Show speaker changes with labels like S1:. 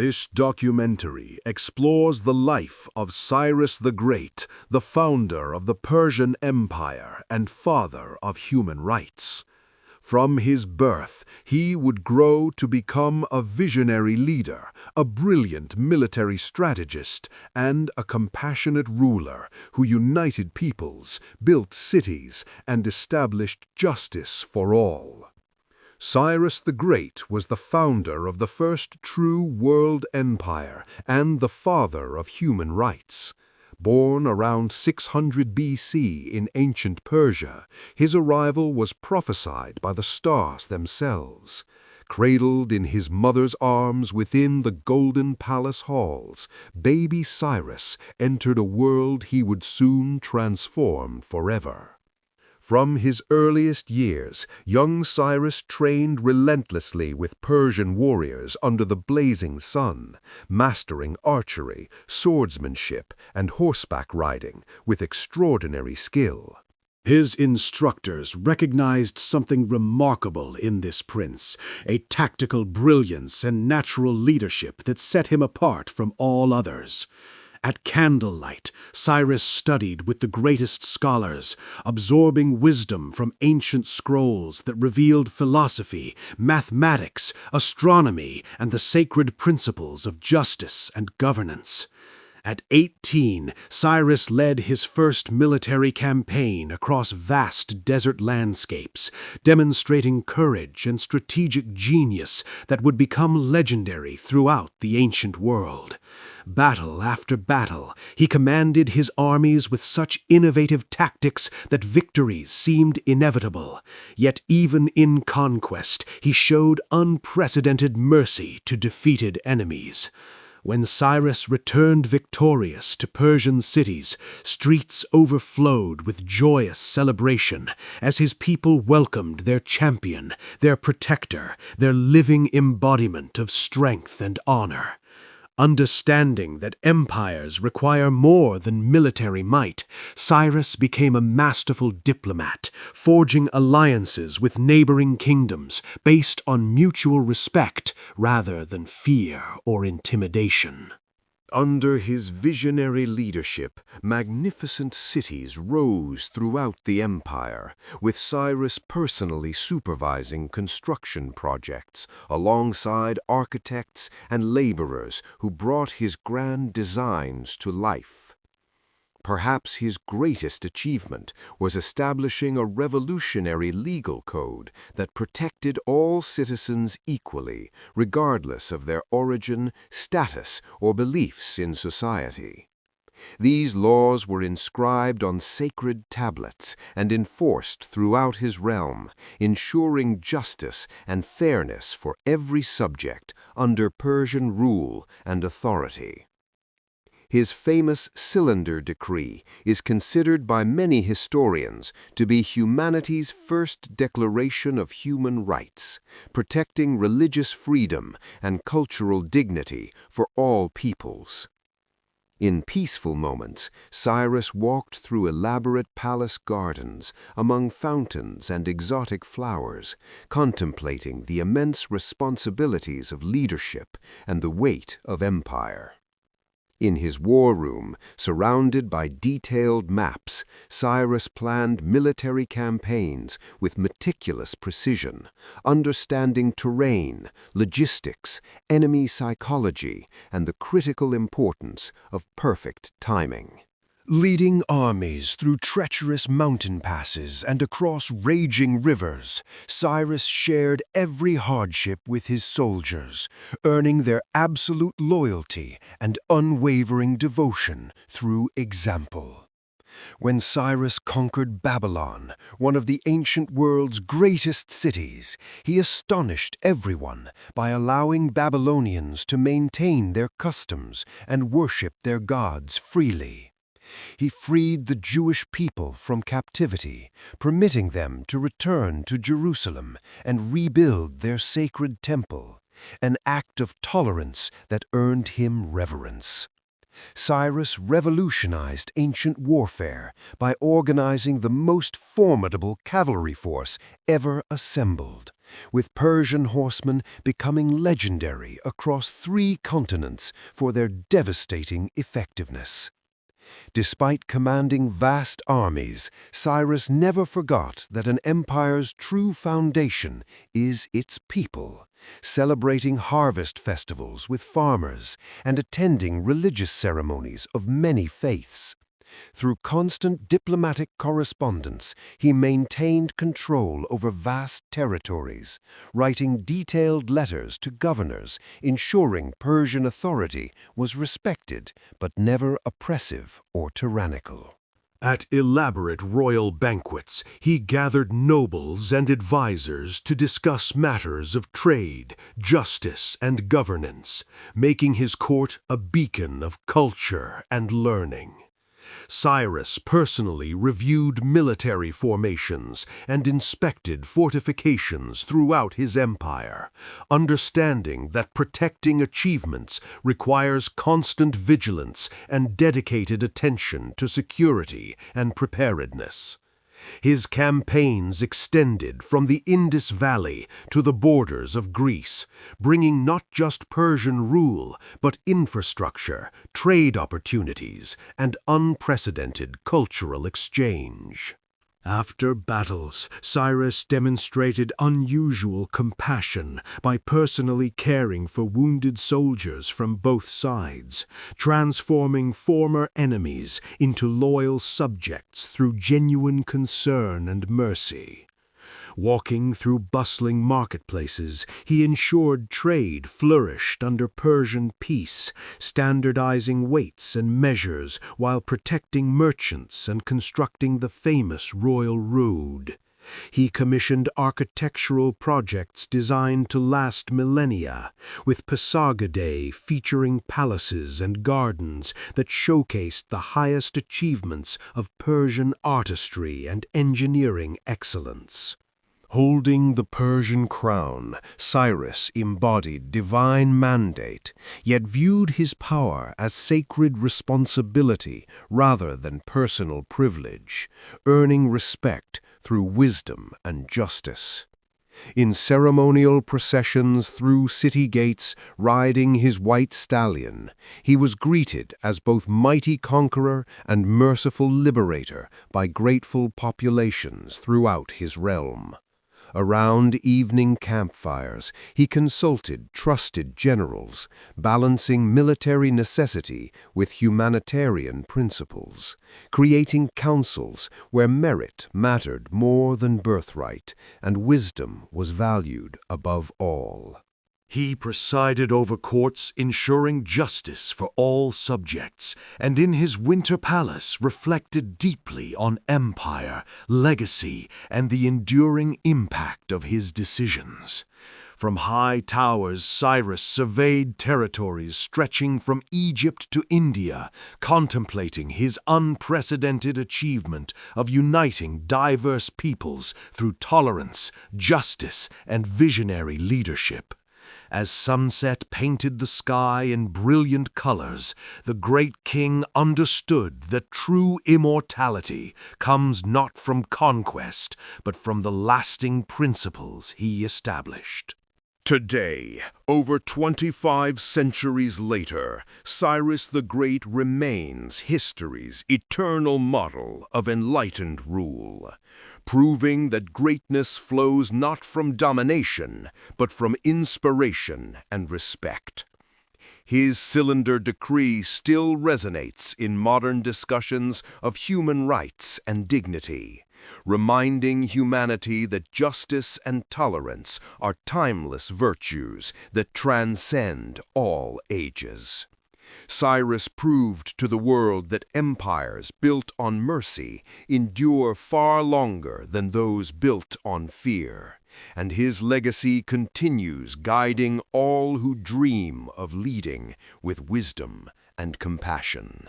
S1: This documentary explores the life of Cyrus the Great, the founder of the Persian Empire and father of human rights. From his birth, he would grow to become a visionary leader, a brilliant military strategist, and a compassionate ruler who united peoples, built cities, and established justice for all. Cyrus the Great was the founder of the first true world empire and the father of human rights. Born around 600 BC in ancient Persia, his arrival was prophesied by the stars themselves. Cradled in his mother's arms within the golden palace halls, baby Cyrus entered a world he would soon transform forever. From his earliest years, young Cyrus trained relentlessly with Persian warriors under the blazing sun, mastering archery, swordsmanship, and horseback riding with extraordinary skill.
S2: His instructors recognized something remarkable in this prince, a tactical brilliance and natural leadership that set him apart from all others. At candlelight, Cyrus studied with the greatest scholars, absorbing wisdom from ancient scrolls that revealed philosophy, mathematics, astronomy, and the sacred principles of justice and governance. At 18, Cyrus led his first military campaign across vast desert landscapes, demonstrating courage and strategic genius that would become legendary throughout the ancient world. Battle after battle, he commanded his armies with such innovative tactics that victories seemed inevitable. Yet even in conquest, he showed unprecedented mercy to defeated enemies. When Cyrus returned victorious to Persian cities, streets overflowed with joyous celebration as his people welcomed their champion, their protector, their living embodiment of strength and honor. Understanding that empires require more than military might, Cyrus became a masterful diplomat, forging alliances with neighboring kingdoms based on mutual respect rather than fear or intimidation.
S1: Under his visionary leadership, magnificent cities rose throughout the empire, with Cyrus personally supervising construction projects alongside architects and laborers who brought his grand designs to life. Perhaps his greatest achievement was establishing a revolutionary legal code that protected all citizens equally, regardless of their origin, status, or beliefs in society. These laws were inscribed on sacred tablets and enforced throughout his realm, ensuring justice and fairness for every subject under Persian rule and authority. His famous Cylinder decree is considered by many historians to be humanity's first declaration of human rights, protecting religious freedom and cultural dignity for all peoples. In peaceful moments, Cyrus walked through elaborate palace gardens among fountains and exotic flowers, contemplating the immense responsibilities of leadership and the weight of empire. In his war room, surrounded by detailed maps, Cyrus planned military campaigns with meticulous precision, understanding terrain, logistics, enemy psychology, and the critical importance of perfect timing. Leading armies through treacherous mountain passes and across raging rivers, Cyrus shared every hardship with his soldiers, earning their absolute loyalty and unwavering devotion through example. When Cyrus conquered Babylon, one of the ancient world's greatest cities, he astonished everyone by allowing Babylonians to maintain their customs and worship their gods freely. He freed the Jewish people from captivity, permitting them to return to Jerusalem and rebuild their sacred temple, an act of tolerance that earned him reverence. Cyrus revolutionized ancient warfare by organizing the most formidable cavalry force ever assembled, with Persian horsemen becoming legendary across 3 continents for their devastating effectiveness. Despite commanding vast armies, Cyrus never forgot that an empire's true foundation is its people, celebrating harvest festivals with farmers and attending religious ceremonies of many faiths. Through constant diplomatic correspondence, he maintained control over vast territories, writing detailed letters to governors, ensuring Persian authority was respected but never oppressive or tyrannical.
S3: At elaborate royal banquets, he gathered nobles and advisors to discuss matters of trade, justice, and governance, making his court a beacon of culture and learning. Cyrus personally reviewed military formations and inspected fortifications throughout his empire, understanding that protecting achievements requires constant vigilance and dedicated attention to security and preparedness. His campaigns extended from the Indus Valley to the borders of Greece, bringing not just Persian rule, but infrastructure, trade opportunities, and unprecedented cultural exchange.
S2: After battles, Cyrus demonstrated unusual compassion by personally caring for wounded soldiers from both sides, transforming former enemies into loyal subjects through genuine concern and mercy. Walking through bustling marketplaces, he ensured trade flourished under Persian peace, standardizing weights and measures while protecting merchants and constructing the famous royal road. He commissioned architectural projects designed to last millennia, with Pasargadae featuring palaces and gardens that showcased the highest achievements of Persian artistry and engineering excellence.
S1: Holding the Persian crown, Cyrus embodied divine mandate, yet viewed his power as sacred responsibility rather than personal privilege, earning respect through wisdom and justice. In ceremonial processions through city gates, riding his white stallion, he was greeted as both mighty conqueror and merciful liberator by grateful populations throughout his realm. Around evening campfires, he consulted trusted generals, balancing military necessity with humanitarian principles, creating councils where merit mattered more than birthright and wisdom was valued above all.
S3: He presided over courts ensuring justice for all subjects, and in his winter palace reflected deeply on empire, legacy, and the enduring impact of his decisions. From high towers, Cyrus surveyed territories stretching from Egypt to India, contemplating his unprecedented achievement of uniting diverse peoples through tolerance, justice, and visionary leadership. As sunset painted the sky in brilliant colors, the great king understood that true immortality comes not from conquest, but from the lasting principles he established.
S1: Today, over 25 centuries later, Cyrus the Great remains history's eternal model of enlightened rule, proving that greatness flows not from domination, but from inspiration and respect. His cylinder decree still resonates in modern discussions of human rights and dignity, reminding humanity that justice and tolerance are timeless virtues that transcend all ages. Cyrus proved to the world that empires built on mercy endure far longer than those built on fear, and his legacy continues guiding all who dream of leading with wisdom and compassion.